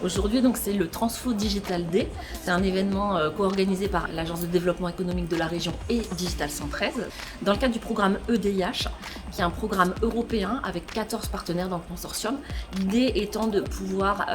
Aujourd'hui, donc, c'est le Transfo Digital Day. C'est un événement co-organisé par l'Agence de développement économique de la région et Digital 113 dans le cadre du programme EDIH, qui est un programme européen avec 14 partenaires dans le consortium. L'idée étant de pouvoir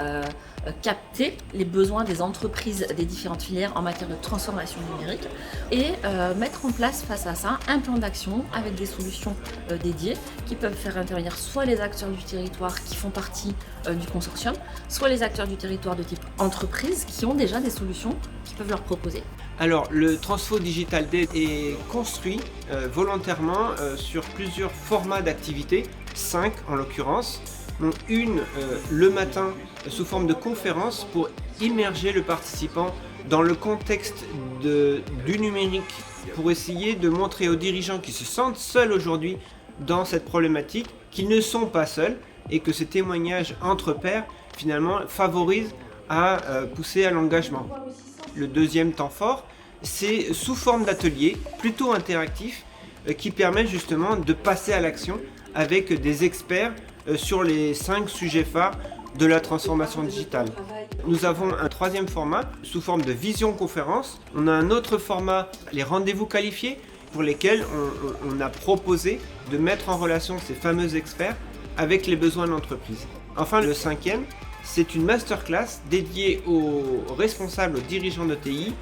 capter les besoins des entreprises des différentes filières en matière de transformation numérique et mettre en place face à ça un plan d'action avec des solutions dédiées qui peuvent faire intervenir soit les acteurs du territoire qui font partie du consortium, soit les acteurs du territoire de type entreprise qui ont déjà des solutions qui peuvent leur proposer. Alors, le Transfo Digital Day est construit volontairement sur plusieurs formats d'activités, 5 en l'occurrence, dont une le matin sous forme de conférence pour immerger le participant dans le contexte du numérique, pour essayer de montrer aux dirigeants qui se sentent seuls aujourd'hui dans cette problématique qu'ils ne sont pas seuls et que ces témoignages entre pairs finalement favorisent à pousser à l'engagement. Le deuxième temps fort, c'est sous forme d'ateliers plutôt interactifs qui permettent justement de passer à l'action avec des experts sur les 5 sujets phares de la transformation digitale. Nous avons un troisième format sous forme de vision-conférence. On a un autre format, les rendez-vous qualifiés, pour lesquels on a proposé de mettre en relation ces fameux experts avec les besoins de l'entreprise. Enfin, le cinquième, c'est une masterclass dédiée aux responsables, aux dirigeants de TI,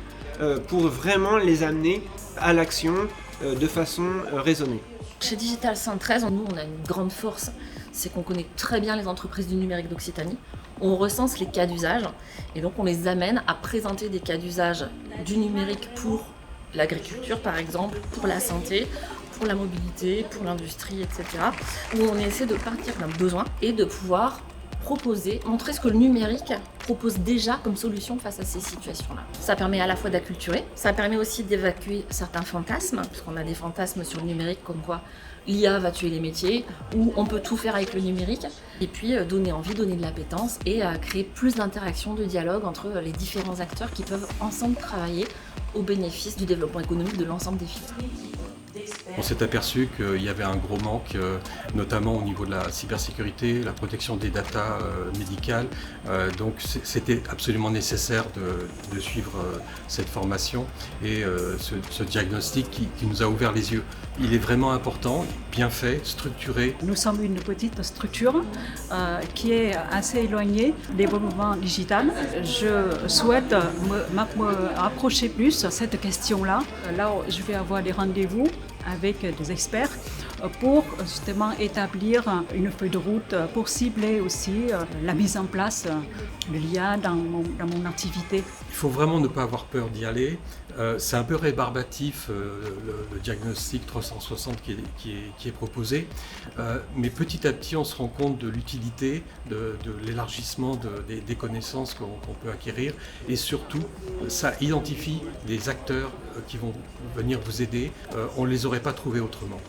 pour vraiment les amener à l'action de façon raisonnée. Chez Digital 113, nous, on a une grande force, c'est qu'on connaît très bien les entreprises du numérique d'Occitanie. On recense les cas d'usage et donc on les amène à présenter des cas d'usage du numérique pour l'agriculture, par exemple, pour la santé, pour la mobilité, pour l'industrie, etc. Où on essaie de partir d'un besoin et de pouvoir proposer, montrer ce que le numérique propose déjà comme solution face à ces situations-là. Ça permet à la fois d'acculturer, ça permet aussi d'évacuer certains fantasmes, puisqu'on a des fantasmes sur le numérique comme quoi l'IA va tuer les métiers, ou on peut tout faire avec le numérique, et puis donner envie, donner de l'appétence et créer plus d'interaction, de dialogue entre les différents acteurs qui peuvent ensemble travailler au bénéfice du développement économique de l'ensemble des filières. On s'est aperçu qu'il y avait un gros manque, notamment au niveau de la cybersécurité, la protection des datas médicales. Donc c'était absolument nécessaire de suivre cette formation et ce diagnostic qui nous a ouvert les yeux. Il est vraiment important, bien fait, structuré. Nous sommes une petite structure qui est assez éloignée des développements digital. Je souhaite me approcher plus de cette question-là. Là, je vais avoir des rendez-vous avec des experts pour justement établir une feuille de route pour cibler aussi la mise en place de l'IA dans mon activité. Il faut vraiment ne pas avoir peur d'y aller. C'est un peu rébarbatif le diagnostic 360 qui est proposé, mais petit à petit on se rend compte de l'utilité, de l'élargissement des connaissances qu'on peut acquérir et surtout ça identifie des acteurs qui vont venir vous aider. On ne les aurait pas trouvés autrement.